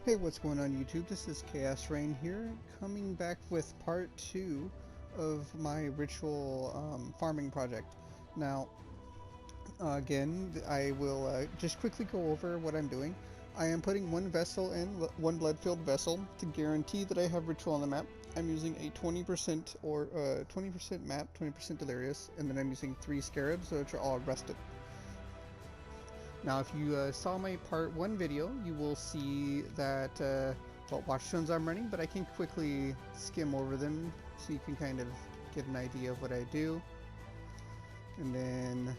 Hey, what's going on YouTube? This is Chaos-Reighn here, coming back with part 2 of my ritual farming project. Now, again, I will just quickly go over what I'm doing. I am putting one vessel in, one blood-filled vessel, to guarantee that I have ritual on the map. I'm using a 20% or 20% map, 20% delirious, and then I'm using 3 scarabs, which are all rusted. Now, if you saw my part 1 video, you will see that what watchstones I'm running, but I can quickly skim over them so you can kind of get an idea of what I do. And then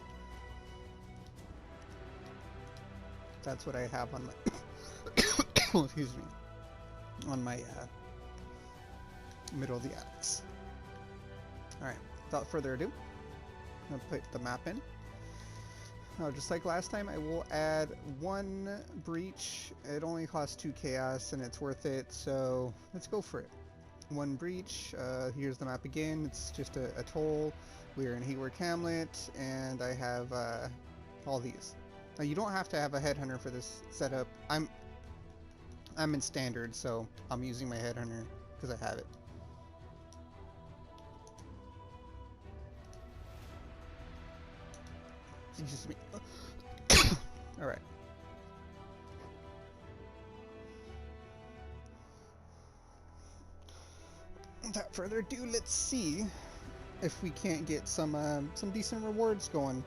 that's what I have on my excuse me, on my middle of the attics. Alright, without further ado, I'm going to put the map in. Now, just like last time, I will add 1 breach. It only costs 2 chaos and it's worth it, so let's go for it. 1 breach. Here's the map again. It's just a toll. We're in Hayward Hamlet, and I have all these. Now, you don't have to have a headhunter for this setup. I'm in standard, so I'm using my headhunter because I have it. Excuse me. Alright. Without further ado, let's see if we can't get some decent rewards going.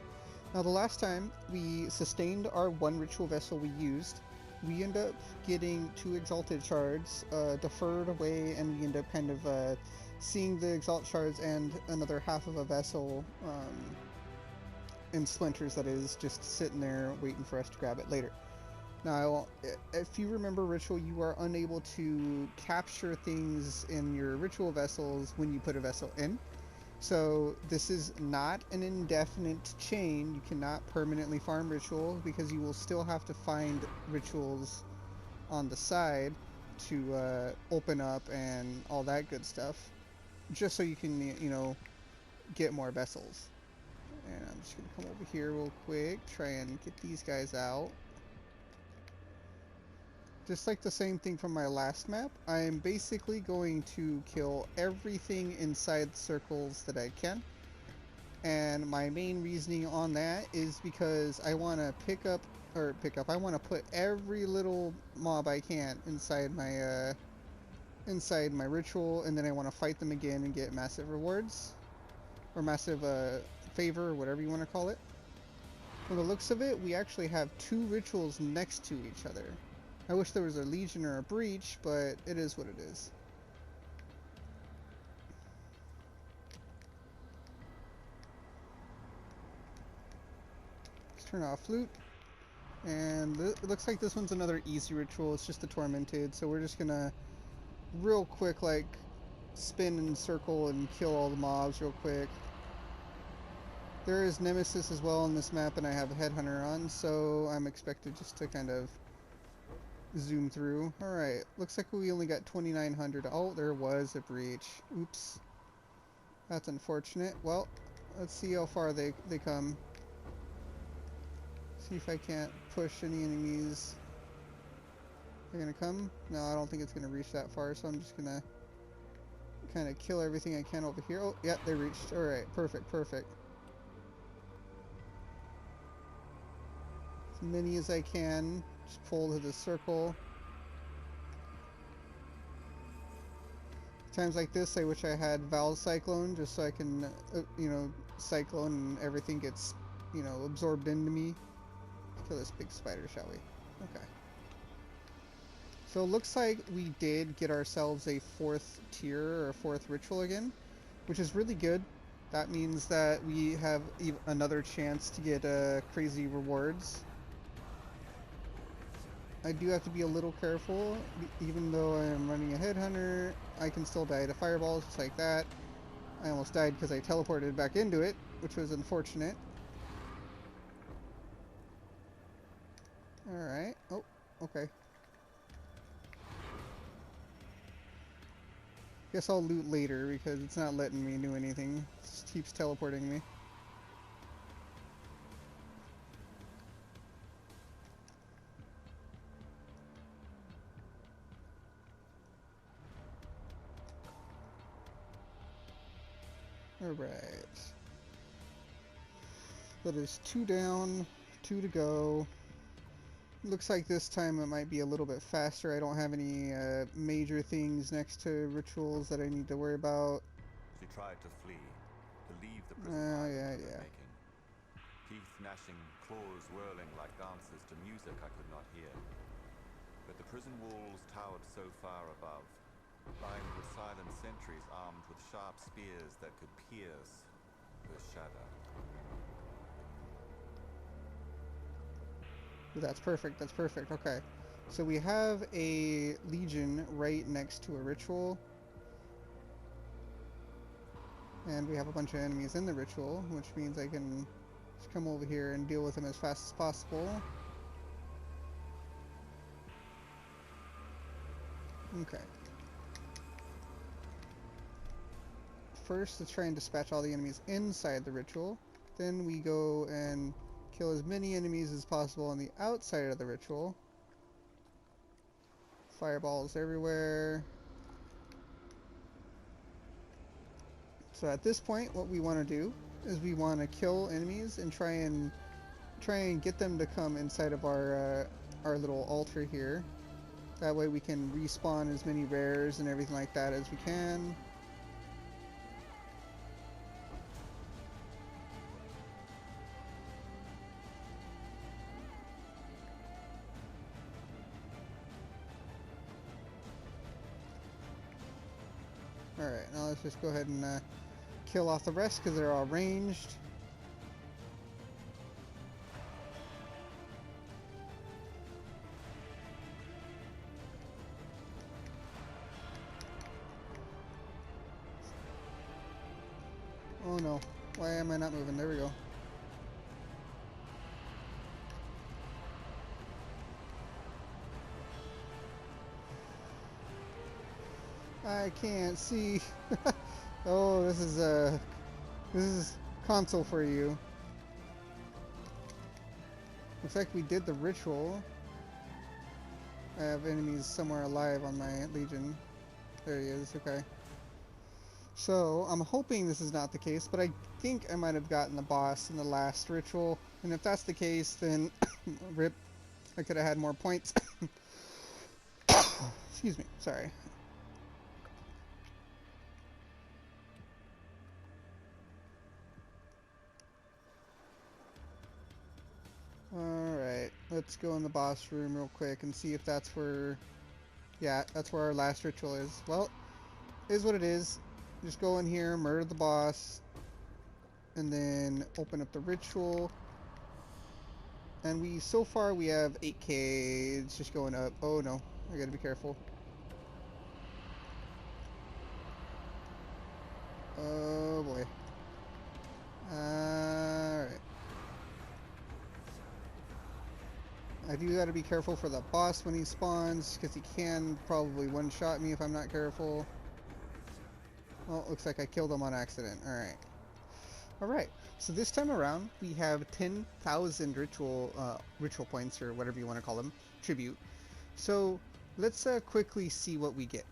Now, the last time we sustained our 1 ritual vessel we used, we end up getting 2 exalted shards deferred away, and we end up kind of seeing the exalt shards and another half of a vessel in splinters, that is, just sitting there waiting for us to grab it later. Now, if you remember ritual, you are unable to capture things in your ritual vessels when you put a vessel in. So this is not an indefinite chain. You cannot permanently farm ritual, because you will still have to find rituals on the side to open up and all that good stuff, just so you can, you know, get more vessels. And I'm just gonna come over here real quick, try and get these guys out. Just like the same thing from my last map, I am basically going to kill everything inside circles that I can. And my main reasoning on that is because I want to I want to put every little mob I can inside my ritual, and then I want to fight them again and get massive rewards, or massive favor, or whatever you want to call it. From the looks of it, we actually have 2 rituals next to each other. I wish there was a legion or a breach, but it is what it is. Let's turn off loot. And it looks like this one's another easy ritual. It's just the tormented, so we're just gonna real quick like spin and circle and kill all the mobs real quick. There is Nemesis as well on this map, and I have a headhunter on, so I'm expected just to kind of zoom through. Alright, looks like we only got 2,900. Oh, there was a breach. Oops. That's unfortunate. Well, let's see how far they come. See if I can't push any enemies. They're gonna come? No, I don't think it's gonna reach that far, so I'm just gonna kind of kill everything I can over here. Oh, yeah, they reached. Alright, perfect, perfect. As many as I can. Just pull to the circle. Times like this, I wish I had Val Cyclone, just so I can, you know, cyclone and everything gets, you know, absorbed into me. Kill this big spider, shall we? Okay. So it looks like we did get ourselves a 4th tier, or a 4th ritual again, which is really good. That means that we have another chance to get crazy rewards. I do have to be a little careful. Even though I am running a headhunter, I can still die to fireballs just like that. I almost died because I teleported back into it, which was unfortunate. Alright. Oh, okay. Guess I'll loot later because it's not letting me do anything. It just keeps teleporting me. Alright. That is 2 down, 2 to go. Looks like this time it might be a little bit faster. I don't have any major things next to rituals that I need to worry about. She tried to flee, to leave the prison island Yeah. making. Teeth gnashing, claws whirling like dancers to music I could not hear. But the prison walls towered so far above, lined with silent sentries armed with sharp spears that could pierce her shadow. That's perfect, that's perfect. Okay. So we have a legion right next to a ritual. And we have a bunch of enemies in the ritual, which means I can just come over here and deal with them as fast as possible. Okay. First, let's try and dispatch all the enemies inside the ritual. Then we go and kill as many enemies as possible on the outside of the ritual. Fireballs everywhere. So at this point, what we want to do is we want to kill enemies and try and get them to come inside of our little altar here. That way we can respawn as many rares and everything like that as we can. Alright, now let's just go ahead and kill off the rest because they're all ranged. Oh no, why am I not moving? There we go. I can't see. Oh, this is console for you. Looks like we did the ritual. I have enemies somewhere alive on my legion. There he is, okay. So, I'm hoping this is not the case, but I think I might have gotten the boss in the last ritual. And if that's the case, then rip, I could have had more points. Excuse me, sorry. Alright, let's go in the boss room real quick and see if that's where... Yeah, that's where our last ritual is. Well, is what it is. Just go in here, murder the boss, and then open up the ritual. And so far we have 8k, it's just going up. Oh no, I gotta be careful. Oh boy. Alright. I do gotta be careful for the boss when he spawns, because he can probably one-shot me if I'm not careful. Well, looks like I killed him on accident. Alright. Alright, so this time around, we have 10,000 ritual points, or whatever you want to call them, tribute. So, let's quickly see what we get.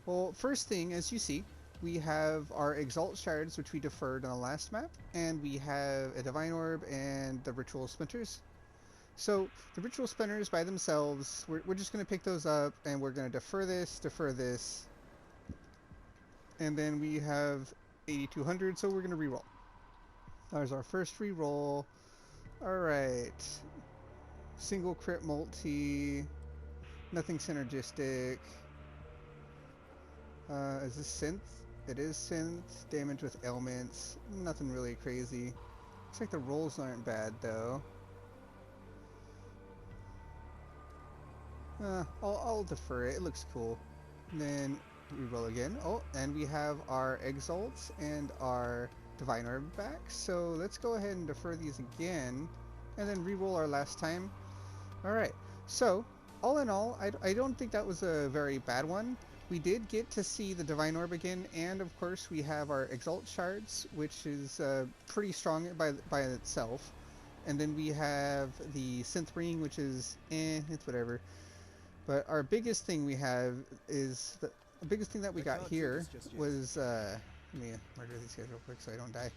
Well, first thing, as you see, we have our Exalt Shards, which we deferred on the last map, and we have a Divine Orb and the Ritual Splinters. So, the Ritual Splinters by themselves, we're just going to pick those up, and we're going to defer this, and then we have 8,200, so we're going to reroll. There's our first reroll. Alright. Single crit multi. Nothing synergistic. Is this synth? It is synth. Damage with ailments. Nothing really crazy. Looks like the rolls aren't bad though. I'll defer it. It looks cool. And then reroll again. Oh, and we have our Exalts and our Divine Orb back. So let's go ahead and defer these again. And then reroll our last time. Alright. So, all in all, I don't think that was a very bad one. We did get to see the Divine Orb again, and of course we have our Exalt Shards, which is pretty strong by itself. And then we have the Synth Ring, which is it's whatever. But our biggest thing we have is the biggest thing that we got here was Let me murder these guys real quick so I don't die.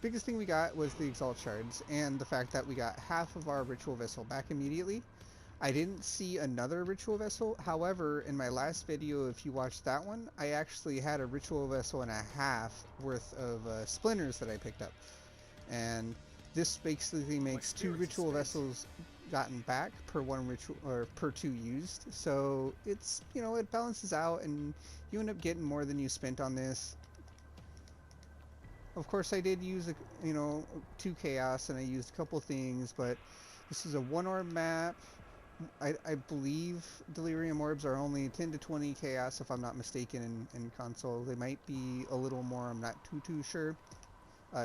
Biggest thing we got was the Exalt Shards, and the fact that we got half of our Ritual Vessel back immediately. I didn't see another Ritual Vessel, however, in my last video, if you watched that one, I actually had a Ritual Vessel and a half worth of splinters that I picked up. And this basically makes 2 Ritual Vessels gotten back per 1 ritual, or per 2 used. So it's, you know, it balances out and you end up getting more than you spent on this. Of course, I did use, you know, 2 Chaos, and I used a couple things, but this is a 1-orb map. I believe Delirium Orbs are only 10 to 20 Chaos, if I'm not mistaken, in console. They might be a little more, I'm not too sure,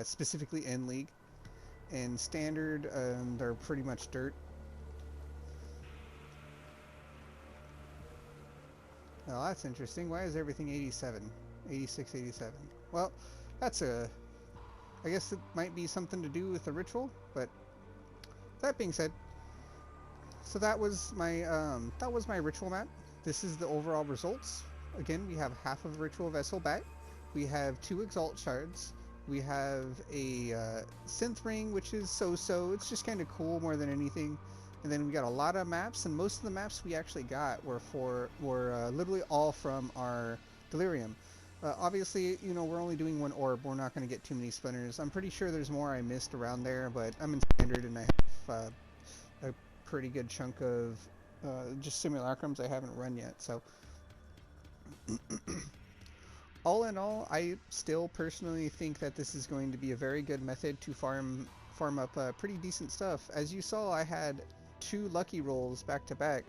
specifically in League. In Standard, they're pretty much dirt. Well, that's interesting. Why is everything 87? 86, 87. Well, that's I guess it might be something to do with the ritual, but that being said, so that was my ritual map. This is the overall results. Again, we have half of a ritual vessel back. We have 2 Exalt Shards. We have a synth ring, which is so-so. It's just kind of cool more than anything. And then we got a lot of maps, and most of the maps we actually got were literally all from our Delirium. Obviously, you know, we're only doing 1 orb. We're not going to get too many splinters. I'm pretty sure there's more I missed around there, but I'm in Standard and I have a pretty good chunk of just simulacrums I haven't run yet. So all in all, I still personally think that this is going to be a very good method to farm up pretty decent stuff. As you saw, I had 2 lucky rolls back to back,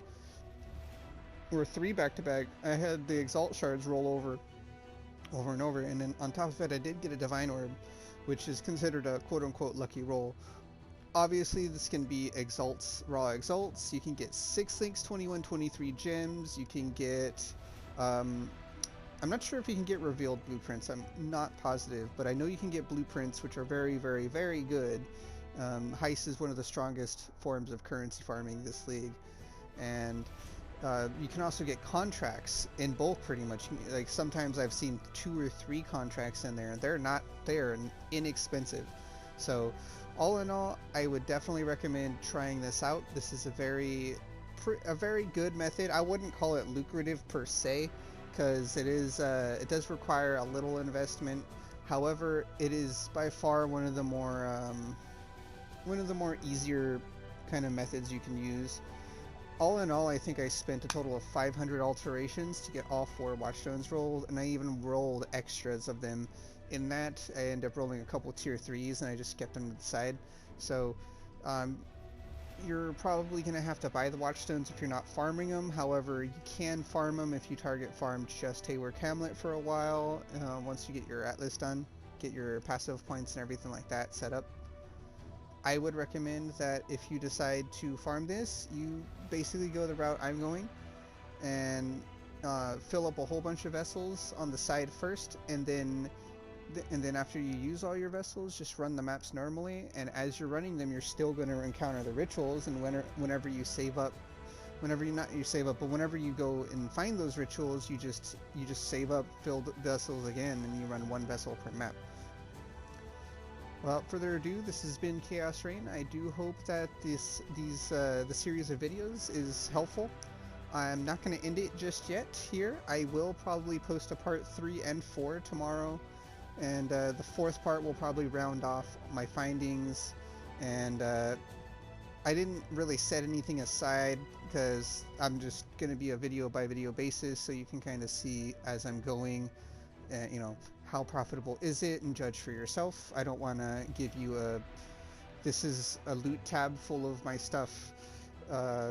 or 3 back to back. I had the Exalt Shards roll over and over, and then on top of it I did get a Divine Orb, which is considered a quote-unquote lucky roll. Obviously this can be exalts, raw exalts. You can get 6 links, 21, 23 gems. You can get I'm not sure if you can get revealed blueprints. I'm not positive, but I know you can get blueprints, which are very, very, very good. Heist is one of the strongest forms of currency farming in this league, and you can also get contracts in bulk pretty much. Like sometimes I've seen 2 or 3 contracts in there, and they're inexpensive. So all in all, I would definitely recommend trying this out. This is a very good method. I wouldn't call it lucrative per se, because it does require a little investment. However, it is by far one of the more easier kind of methods you can use. All in all, I think I spent a total of 500 alterations to get all 4 Watchstones rolled, and I even rolled extras of them. In that, I ended up rolling a couple tier 3s, and I just kept them to the side. So you're probably going to have to buy the Watchstones if you're not farming them. However, you can farm them if you target farm just Haywork Hamlet for a while. Once you get your Atlas done, get your passive points and everything like that set up. I would recommend that if you decide to farm this, you basically go the route I'm going and fill up a whole bunch of vessels on the side first, and then after you use all your vessels, just run the maps normally. And as you're running them, you're still going to encounter the rituals, and whenever you save up, but whenever you go and find those rituals, you just save up, fill vessels again, and you run 1 vessel per map. Without further ado, this has been Chaos-Reighn. I do hope that the series of videos is helpful. I'm not going to end it just yet here. I will probably post a part 3 and 4 tomorrow, and the 4th part will probably round off my findings. And I didn't really set anything aside because I'm just going to be a video by video basis, so you can kind of see as I'm going, you know, how profitable is it, and judge for yourself. I don't want to give you this is a loot tab full of my stuff.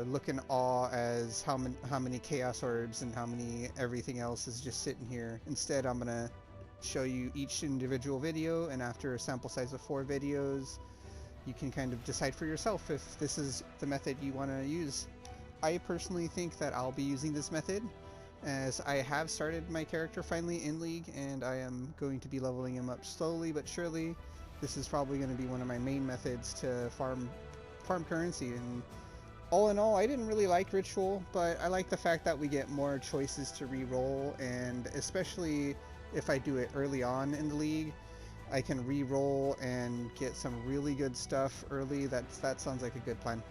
Look in awe as how many Chaos Orbs and how many everything else is just sitting here. Instead, I'm gonna show you each individual video, and after a sample size of 4 videos, you can kind of decide for yourself if this is the method you want to use. I personally think that I'll be using this method, as I have started my character finally in League, and I am going to be leveling him up slowly but surely. This is probably going to be one of my main methods to farm currency. And all in all, I didn't really like Ritual, but I like the fact that we get more choices to re-roll, and especially if I do it early on in the league, I can re-roll and get some really good stuff early. That sounds like a good plan.